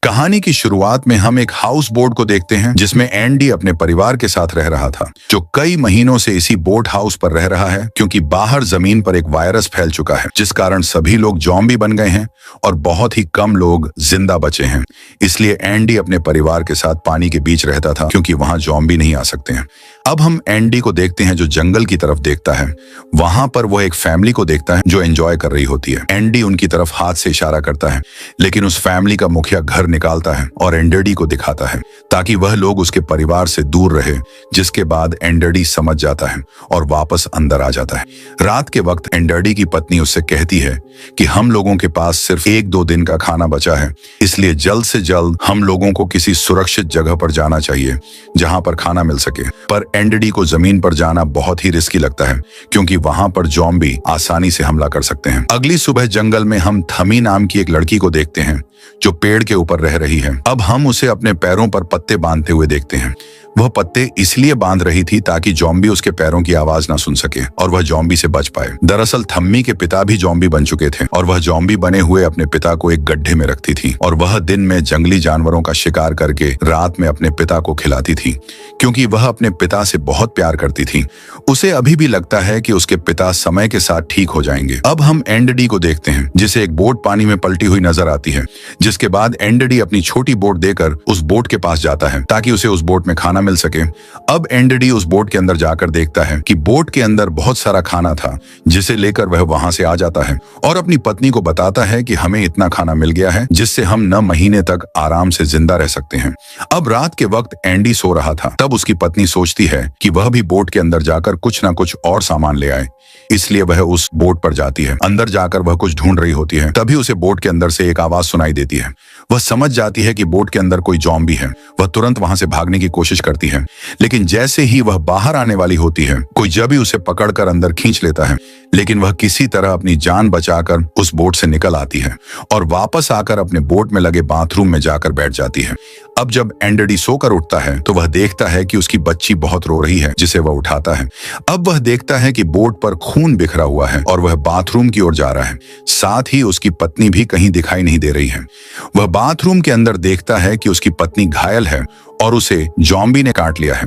कहानी की शुरुआत में हम एक हाउस बोट को देखते हैं जिसमें एंडी अपने परिवार के साथ रह रहा था, जो कई महीनों से इसी बोट हाउस पर रह रहा है क्योंकि बाहर जमीन पर एक वायरस फैल चुका है जिस कारण सभी लोग ज़ॉम्बी बन गए हैं और बहुत ही कम लोग जिंदा बचे हैं। इसलिए एंडी अपने परिवार के साथ पानी के बीच रहता था क्योंकि वहां ज़ॉम्बी नहीं आ सकते हैं। अब हम एंडी को देखते हैं जो जंगल की तरफ देखता है। वहां पर वो एक फैमिली को देखता है जो एंजॉय कर रही होती है। एंडी उनकी तरफ हाथ से इशारा करता है, लेकिन उस फैमिली का मुखिया घर निकालता है और एंडरडी को दिखाता है ताकि वह लोग उसके परिवार से दूर रहे, जिसके बाद एंडरडी समझ जाता है और वापस अंदर आ जाता है। रात के वक्त एंडरडी की पत्नी उससे कहती है कि हम लोगों के पास सिर्फ 1-2 दिन का खाना बचा है, इसलिए जल्द से जल्द हम लोगों को किसी सुरक्षित जगह पर जाना चाहिए जहां पर खाना मिल सके। पर एंडरडी को जमीन पर जाना बहुत ही रिस्की लगता है क्योंकि वहां पर ज़ॉम्बी आसानी से हमला कर सकते हैं। अगली सुबह जंगल में हम थमी नाम की एक लड़की को देखते हैं जो पेड़ के ऊपर रह रही है। अब हम उसे अपने पैरों पर पत्ते बांधते हुए देखते हैं। वह पत्ते इसलिए बांध रही थी ताकि ज़ॉम्बी उसके पैरों की आवाज ना सुन सके और वह ज़ॉम्बी से बच पाए। दरअसल थम्मी के पिता भी ज़ॉम्बी बन चुके थे और वह ज़ॉम्बी बने हुए अपने पिता को एक गड्ढे में रखती थी और वह दिन में जंगली जानवरों का शिकार करके रात में अपने पिता को खिलाती थी क्योंकि वह अपने पिता से बहुत प्यार करती थी। उसे अभी भी लगता है कि उसके पिता समय के साथ ठीक हो जाएंगे। अब हम एंडरडी को देखते हैं जिसे एक बोट पानी में पलटी हुई नजर आती है, जिसके बाद एंडरडी अपनी छोटी बोट देकर उस बोट के पास जाता है ताकि उसे उस बोट में खाना मिल सके। अब एंडरडी उस बोट के अंदर जाकर देखता है कि बोट के अंदर बहुत सारा खाना था, जिसे लेकर वह वहां से आ जाता है और अपनी पत्नी को बताता है कि हमें इतना खाना मिल गया है जिससे हम 9 महीने तक आराम से जिंदा रह सकते हैं। अब रात के वक्त एंडी सो रहा था, तब उसकी पत्नी सोचती है कि वह भी बोट के अंदर जाकर कुछ ना कुछ और सामान ले आए, इसलिए वह उस बोट पर जाती है। अंदर जाकर वह कुछ ढूंढ रही होती है, तभी उसे बोट के अंदर से एक आवाज सुनाई देती है। वह समझ जाती है कि बोट के अंदर कोई ज़ॉम्बी है। वह तुरंत वहां से भागने की कोशिश करती है, लेकिन जैसे ही वह बाहर आने वाली होती है, कोई जब ही उसे पकड़कर अंदर खींच लेता है, लेकिन वह किसी तरह अपनी जान बचाकर उस बोट से निकल आती है और वापस आकर अपने बोट में लगे बाथरूम में जाकर बैठ जाती है। अब जब एंडरडी सोकर उठता है तो वह देखता है कि उसकी बच्ची बहुत रो रही है, जिसे वह उठाता है। अब वह देखता है कि बोट पर खून बिखरा हुआ है और वह बाथरूम की ओर जा रहा है। साथ ही उसकी पत्नी भी कहीं दिखाई नहीं दे रही है। वह बाथरूम के अंदर देखता है कि उसकी पत्नी घायल है और उसे ज़ॉम्बी ने काट लिया है,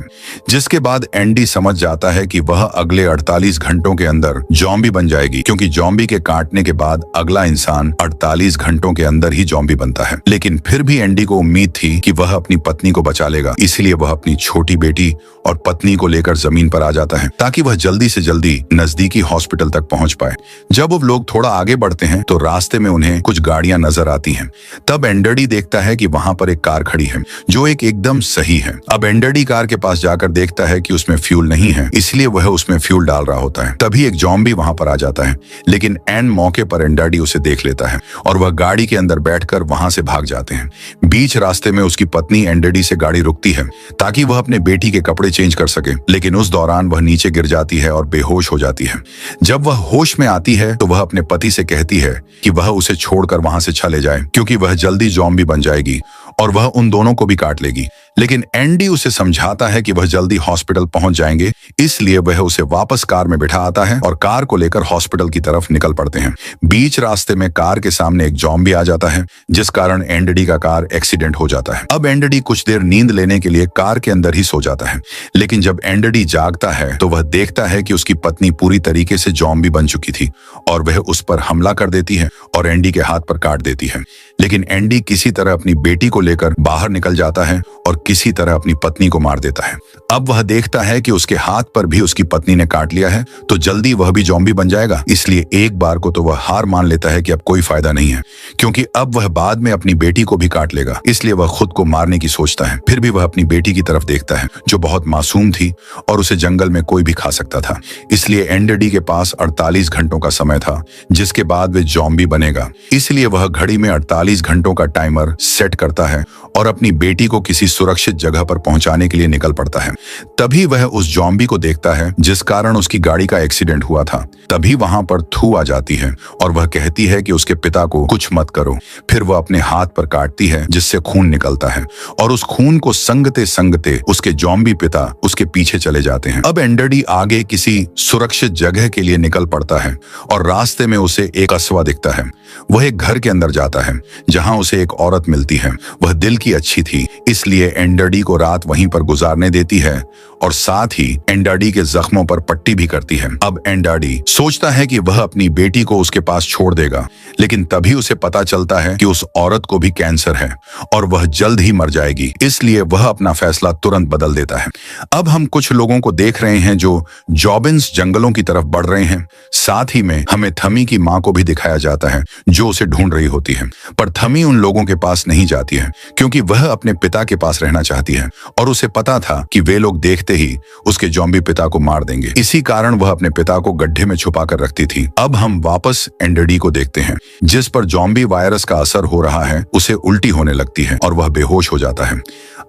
जिसके बाद एंडी समझ जाता है कि वह अगले 48 घंटों के अंदर ज़ॉम्बी बन जाएगी क्योंकि ज़ॉम्बी के काटने के बाद अगला इंसान 48 घंटों के अंदर ही ज़ॉम्बी बनता है। लेकिन फिर भी एंडी को उम्मीद थी कि वह अपनी पत्नी को बचा लेगा, इसलिए वह अपनी छोटी बेटी और पत्नी को लेकर जमीन पर आ जाता है ताकि वह जल्दी से जल्दी नजदीकी हॉस्पिटल तक पहुंच पाए। जब वो लोग थोड़ा आगे बढ़ते हैं तो रास्ते में उन्हें कुछ गाड़ियां नजर आती हैं। तब एंडरडी देखता है कि वहां पर एक कार खड़ी है जो एकदम सही है। अब एंडरडी कार के पास जाकर देखता है कि उसमें फ्यूल नहीं है, इसलिए वह उसमें फ्यूल डाल रहा होता है। तभी एक ज़ॉम्बी वहां पर आ जाता है, लेकिन एन मौके पर एंडरडी उसे देख लेता है और वह गाड़ी के अंदर बैठकर वहां से भाग जाते हैं। बीच रास्ते में उसकी पत्नी एंडरडी से गाड़ी रुकती है ताकि वह अपने बेटी के कपड़े चेंज कर सके, लेकिन उस दौरान वह नीचे गिर जाती है और बेहोश हो जाती है। जब वह होश में आती है तो वह अपने पति से कहती है कि वह उसे छोड़कर वहां से चले जाए क्योंकि वह जल्दी ज़ॉम्बी बन जाएगी और वह उन दोनों को भी काट लेगी। लेकिन एंडी उसे समझाता है कि वह जल्दी हॉस्पिटल पहुंच जाएंगे, इसलिए वह उसे वापस कार में बिठा आता है और कार को लेकर हॉस्पिटल की तरफ निकल पड़ते हैं। बीच रास्ते में कार के सामने एक ज़ॉम्बी आ जाता है, जिस कारण एंडडी का कार एक्सीडेंट हो जाता है। अब एंडडी कुछ देर नींद लेने के लिए कार के अंदर ही सो जाता है, लेकिन जब एंडडी जागता है तो वह देखता है कि उसकी पत्नी पूरी तरीके से ज़ॉम्बी बन चुकी थी और वह उस पर हमला कर देती है और एंडी के हाथ पर काट देती है। लेकिन एंडी किसी तरह अपनी बेटी को लेकर बाहर निकल जाता है और किसी तरह अपनी पत्नी को मार देता है। अब वह देखता है कि उसके हाथ पर भी उसकी पत्नी ने काट लिया है, तो जल्दी वह भी ज़ॉम्बी बन जाएगा, इसलिए एक बार को तो वह हार मान लेता है कि अब कोई फायदा नहीं है क्योंकि अब वह बाद में अपनी बेटी को भी काट लेगा, इसलिए वह खुद को मारने की सोचता है। फिर भी वह अपनी बेटी की तरफ देखता है जो बहुत मासूम थी और उसे जंगल में कोई भी खा सकता था, इसलिए एंडरडी के पास 48 घंटों का समय था जिसके बाद वे ज़ॉम्बी बनेगा। इसलिए वह घड़ी में 48 घंटों का टाइमर सेट करता है और अपनी बेटी को किसी सुरक्षित सुरक्षित जगह पर पहुंचाने के लिए निकल पड़ता है। तभी वह उस जॉम्बी को देखता है जिस कारण उसकी गाड़ी का एक्सीडेंट हुआ था। तभी वहां पर थू आ जाती है और वह कहती है कि उसके पिता को कुछ मत करो। फिर वह अपने हाथ पर काटती है जिससे खून निकलता है और उस खून को संगते संगते उसके जॉम्बी पिता उसके पीछे चले जाते हैं। अब एंडरडी आगे किसी सुरक्षित जगह के लिए निकल पड़ता है और रास्ते में उसे एक कस्बा दिखता है। वह एक घर के अंदर जाता है जहां उसे एक औरत मिलती है। वह दिल की अच्छी थी, इसलिए एंडरडी को रात वहीं पर गुजारने देती है और साथ ही एंडरडी के जख्मों पर पट्टी भी करती है। अब एंडरडी सोचता है कि वह अपनी बेटी को उसके पास छोड़ देगा, लेकिन तभी उसे पता चलता है कि उस औरत को भी कैंसर है और वह जल्द ही मर जाएगी। इसलिए वह अपना फैसला तुरंत बदल देता है। अब हम कुछ लोगों को देख रहे हैं जो जॉबिन्स जंगलों की तरफ बढ़ रहे हैं। साथ ही में हमें थमी की मां को भी दिखाया जाता है जो उसे ढूंढ रही होती है, पर थमी उन लोगों के पास नहीं जाती है क्योंकि वह अपने पिता के पास रहना चाहती है और उसे पता था कि वे लोग देखते ही उसके जॉम्बी पिता को मार देंगे। इसी कारण वह अपने पिता को गड्ढे में छुपा कर रखती थी। अब हम वापस एंडरडी को देखते हैं जिस पर जॉम्बी वायरस का असर हो रहा है। उसे उल्टी होने लगती है और वह बेहोश हो जाता है।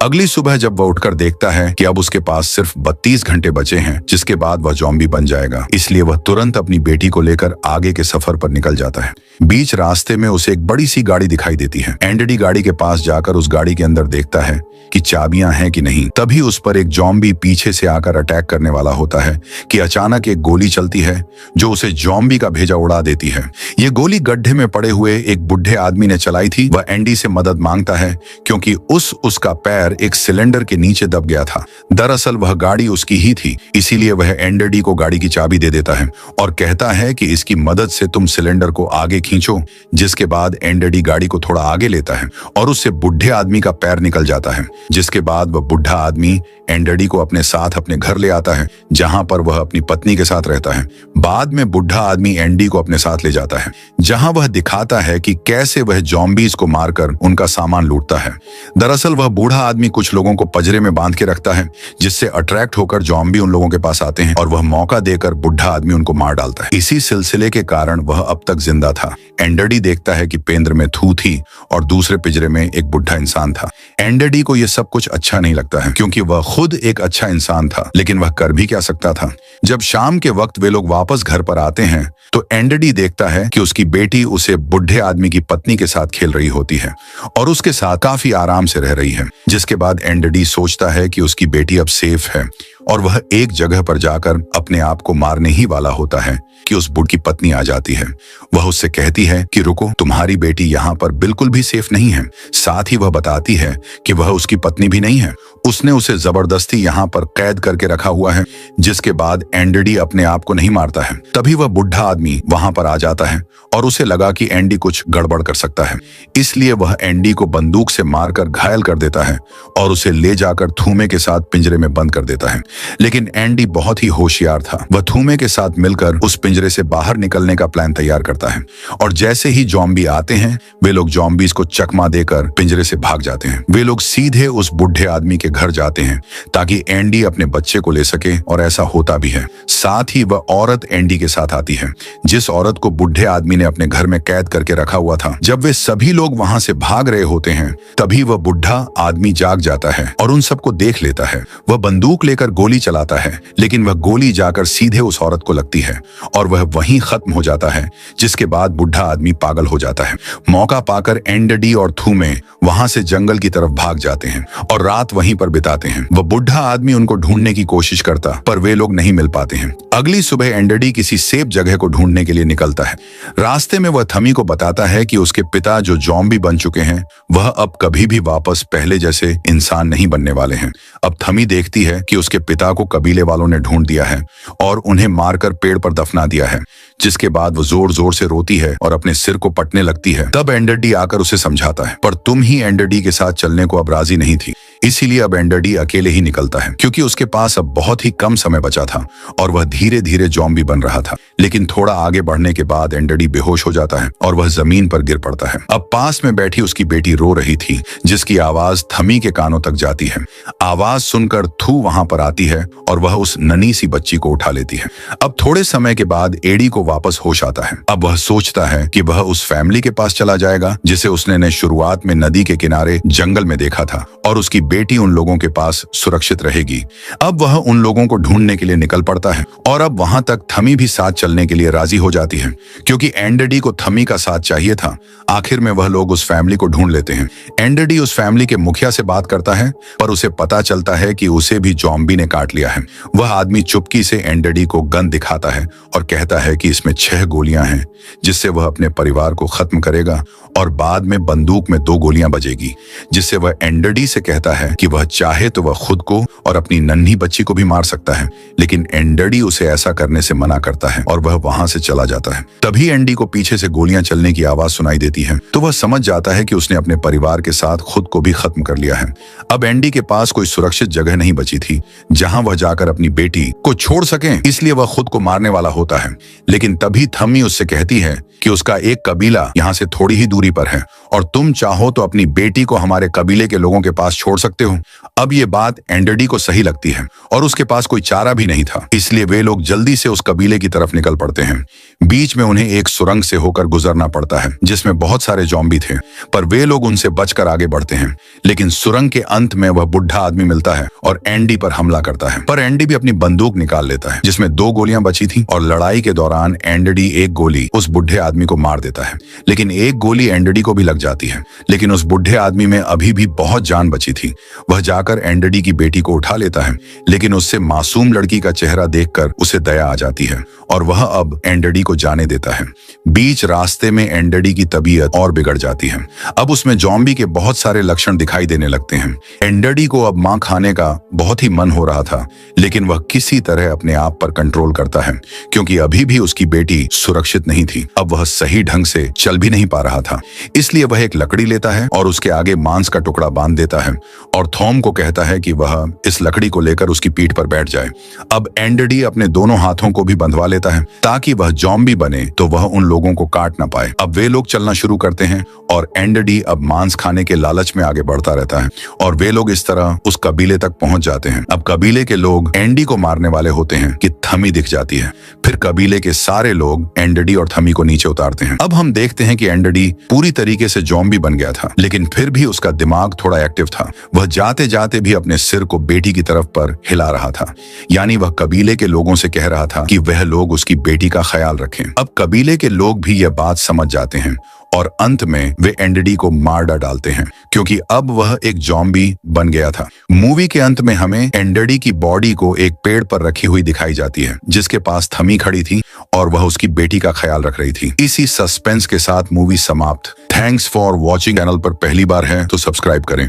अगली सुबह जब वह उठकर देखता है कि अब उसके पास सिर्फ 32 घंटे बचे हैं जिसके बाद वह जॉम्बी बन जाएगा, इसलिए वह तुरंत अपनी बेटी को लेकर आगे के सफर पर निकल जाता है। बीच रास्ते में उसे एक बड़ी सी गाड़ी दिखाई देती है। एंडरडी गाड़ी के पास जाकर उस गाड़ी के अंदर देखता है कि चाबियां हैं कि नहीं। तभी उस पर एक जॉम्बी पीछे से आकर अटैक करने वाला होता है कि अचानक एक गोली चलती है जो उसे जॉम्बी का भेजा उड़ा देती है। ये गोली गड्ढे में पड़े हुए एक बुढ़े आदमी ने चलाई थी। वह एंडी से मदद मांगता है क्योंकि उसका पैर एक सिलेंडर के नीचे दब गया था। दरअसल वह गाड़ी उसकी ही थी, इसीलिए वह एंडरडी को गाड़ी की चाबी दे देता है और कहता है कि इसकी मदद से तुम सिलेंडर को आगे खींचो। जिसके बाद एंडरडी गाड़ी को थोड़ा आगे लेता है और उससे बुढ़े आदमी का पैर निकल जाता है। जिसके बाद वह बुढ़ा आदमी एंडरडी को अपने साथ अपने घर ले आता है जहां पर वह अपनी पत्नी के साथ रहता है। बाद में बुढ़ा आदमी एंडी को अपने साथ ले जाता है जहां वह दिखाता है कि कैसे वह जॉम्बीज को मारकर उनका सामान लूटता है। दरअसल वह बूढ़ा आदमी कुछ लोगों को पजरे में बांध के रखता है जिससे अट्रैक्ट होकर जॉम्बी उन लोगों के पास आते हैं और वह मौका देकर बुढ़ा आदमी उनको मार डालता है। इसी सिलसिले के कारण वह अब तक जिंदा था। एंडरडी देखता है कि पेंद्र में थू थी और दूसरे पिंजरे में एक बुढ़ा इंसान था। एंडरडी को यह सब कुछ अच्छा नहीं लगता है क्योंकि वह खुद एक अच्छा इंसान था, लेकिन वह कर भी क्या सकता था। जब शाम के वक्त वे लोग वापस घर पर आते हैं तो एंडरडी देखता है कि उसकी बेटी उसे बुढ़े आदमी की पत्नी के साथ खेल रही होती है और उसके साथ काफी आराम से रह रही है। जिसके बाद एंडरडी सोचता है कि उसकी बेटी अब सेफ है और वह एक जगह पर जाकर अपने आप को मारने ही वाला होता है कि उस बुढ़ की पत्नी आ जाती है। वह उससे कहती है कि रुको, तुम्हारी बेटी यहाँ पर बिल्कुल भी सेफ नहीं है। साथ ही वह बताती है कि वह उसकी पत्नी भी नहीं है, उसने उसे जबरदस्ती यहाँ पर कैद करके रखा हुआ है। जिसके बाद एंडरडी अपने आप को नहीं मारता है। तभी वह बुढ़ा आदमी वहां पर आ जाता है और उसे लगा कि एंडी कुछ गड़बड़ कर सकता है, इसलिए वह एंडी को बंदूक से मारकर घायल कर देता है और उसे ले जाकर थूमे के साथ पिंजरे में बंद कर देता है। लेकिन एंडी बहुत ही होशियार था। वह थूमे के साथ मिलकर उस पिंजरे से बाहर निकलने का प्लान तैयार करता है और जैसे ही जॉम्बी आते हैं वे लोग जॉम्बीज को चकमा देकर पिंजरे से भाग जाते हैं। वे लोग सीधे उस बुढ़े आदमी के घर जाते हैं ताकि एंडी अपने बच्चे को ले सके और ऐसा होता भी है। साथ ही वह औरत एंडी के साथ आती है जिस औरत को बुढ़े आदमी ने अपने घर में कैद करके रखा हुआ था। जब वे सभी लोग वहां से भाग रहे होते हैं तभी वह बुढ़ा आदमी जाग जाता है और उन सबको देख लेता है। वह बंदूक लेकर गोली चलाता है, लेकिन वह गोली जाकर सीधे उस औरत को लगती है और वह वहीं खत्म हो जाता है। जिसके बाद बुढ़ा आदमी पागल हो जाता है। मौका पाकर एंडरडी और थूमे वहां से जंगल की तरफ भाग जाते हैं और रात वहीं पर बिताते हैं। वह बुढ़ा आदमी उनको ढूंढने की कोशिश करता पर वे लोग नहीं मिल पाते हैं। अगली सुबह एंडरडी किसी सेफ जगह को ढूंढने के लिए निकलता है। रास्ते में वह थमी को बताता है कि उसके पिता जो जॉम्बी बन चुके हैं वह अब कभी भी वापस पहले जैसे इंसान नहीं बनने वाले हैं। अब थमी देखती है कि उसके पिता को कबीले वालों ने ढूंढ दिया है और उन्हें मारकर पेड़ पर दफना दिया है। जिसके बाद वो जोर जोर से रोती है और अपने सिर को पटने लगती है। तब एंडरडी आकर उसे समझाता है, पर तुम ही एंडरडी के साथ चलने को अब राजी नहीं थी, इसीलिए अब एंडरडी अकेले ही निकलता है क्योंकि उसके पास अब बहुत ही कम समय बचा था और वह धीरे धीरे जॉम्बी बन रहा था। लेकिन थोड़ा आगे बढ़ने के बाद एंडरडी बेहोश हो जाता है और वह जमीन पर गिर पड़ता है। अब पास में बैठी उसकी बेटी रो रही थी जिसकी आवाज थमी के कानों तक जाती है। आवाज सुनकर थू वहां पर आती है और वह उस नन्ही सी बच्ची को उठा लेती है। अब थोड़े समय के बाद एडी को वापस होश आता है। अब वह सोचता है कि वह उस फैमिली के पास चला जाएगा जिसे उसने शुरुआत में नदी के किनारे जंगल में देखा था और उसकी बेटी उन लोगों के पास सुरक्षित रहेगी। अब वह उन लोगों को ढूंढने के लिए निकल पड़ता है और अब वहां तक थमी भी साथ चलने के लिए राजी हो जाती है, क्योंकि एंडरडी को थमी का साथ चाहिए था। आखिर में वह लोग उस फैमिली को ढूंढ लेते हैं। एंडरडी उस फैमिली के मुखिया से बात करता है, पर उसे पता चलता है कि उसे भी ज़ॉम्बी ने काट लिया है। वह आदमी चुपकी से एंडरडी को गन दिखाता है और कहता है कि इसमें 6 गोलियां हैं, जिससे वह अपने परिवार को खत्म करेगा और बाद में बंदूक में 2 गोलियां बजेगी, जिससे वह एंडरडी से कहता है कि वह चाहे तो वह खुद को और अपनी नन्ही बच्ची को भी मार सकता है। लेकिन एंडरडी उसे ऐसा करने से मना करता है और वह वहां से चला जाता है। तभी एंडी को पीछे से गोलियां चलने की आवाज सुनाई देती है, तो वह समझ जाता है कि उसने अपने परिवार के साथ खुद को भी खत्म कर लिया है। अब एंडी के पास कोई सुरक्षित जगह नहीं बची थी जहां वह जाकर अपनी बेटी को छोड़ सके, इसलिए वह खुद को मारने वाला होता है। लेकिन तभी थमी उससे कहती है कि उसका एक कबीला यहाँ से थोड़ी ही दूरी पर है और तुम चाहो तो अपनी बेटी को हमारे कबीले के लोगों के पास छोड़ सकते हो। अब ये बात एंडरडी को सही लगती है और उसके पास कोई चारा भी नहीं था, इसलिए वे लोग जल्दी से उस कबीले की तरफ निकल पड़ते हैं। बीच में उन्हें एक सुरंग से होकर गुजरना पड़ता है जिसमें बहुत सारे ज़ॉम्बी थे, पर वे लोग उनसे बचकर आगे बढ़ते हैं। लेकिन सुरंग के अंत में वह बुढ़ा आदमी मिलता है और एंडी पर हमला करता है, पर एंडी भी अपनी बंदूक निकाल लेता है जिसमें 2 गोलियां बची थी और लड़ाई के दौरान एंडरडी एक गोली उस बुढ़े आदमी को मार देता है। लेकिन एक गोली एंडरडी को भी लग जाती है, लेकिन उस बुढ़े आदमी में अभी भी बहुत जान बची थी। वह जाकर एंडरडी की बेटी को उठा लेता है, लेकिन उससे मासूम लड़की का चेहरा देखकर उसे दया आ जाती है और वह अब एंडरडी को जाने देता है। बीच रास्ते में एंडरडी की तबीयत और बिगड़ जाती है। अब उसमें ज़ॉम्बी के बहुत सारे लक्षण दिखाई देने लगते हैं। एंडरडी को अब मां खाने का बहुत ही मन हो रहा था, लेकिन वह किसी तरह अपने आप पर कंट्रोल करता है, क्योंकि अभी भी उसकी बेटी सुरक्षित नहीं थी। अब वह सही ढंग से चल भी नहीं पा रहा था, इसलिए वह एक लकड़ी लेता है और उसके आगे मांस का टुकड़ा बांध देता है और थॉम को कहता है कि वह इस लकड़ी को लेकर उसकी पीठ पर बैठ जाए। अब एंडरडी अपने दोनों हाथों को भी बंधवा लेता है ताकि वह ज़ॉम्बी बने तो वह उन लोगों को काट ना पाए। अब वे लोग चलना शुरू करते हैं और एंडरडी अब मांस खाने के लालच में आगे बढ़ता रहता है और वे लोग इस तरह उस कबीले तक पहुंच जाते हैं। अब कबीले के लोग एंडी को मारने वाले होते हैं कि थमी दिख जाती है। फिर कबीले के सारे लोग एंडरडी और थमी को नीचे उतारते हैं। अब हम देखते हैं कि एंडरडी पूरी तरीके से ज़ॉम्बी बन गया था, लेकिन फिर भी उसका दिमाग थोड़ा एक्टिव था। वह जाते जाते भी अपने सिर को बेटी की तरफ पर हिला रहा था, यानी वह कबीले के लोगों से कह रहा था कि वह लोग उसकी बेटी का ख्याल रखें। अब कबीले के लोग भी यह बात समझ जाते हैं और अंत में वे एंडरडी को मार डालते हैं, क्योंकि अब वह एक ज़ॉम्बी बन गया था। मूवी के अंत में हमें एंडरडी की बॉडी को एक पेड़ पर रखी हुई दिखाई जाती है, जिसके पास थमी खड़ी थी और वह उसकी बेटी का ख्याल रख रही थी। इसी सस्पेंस के साथ मूवी समाप्त। Thanks for watching. चैनल पर पहली बार है तो सब्सक्राइब करें।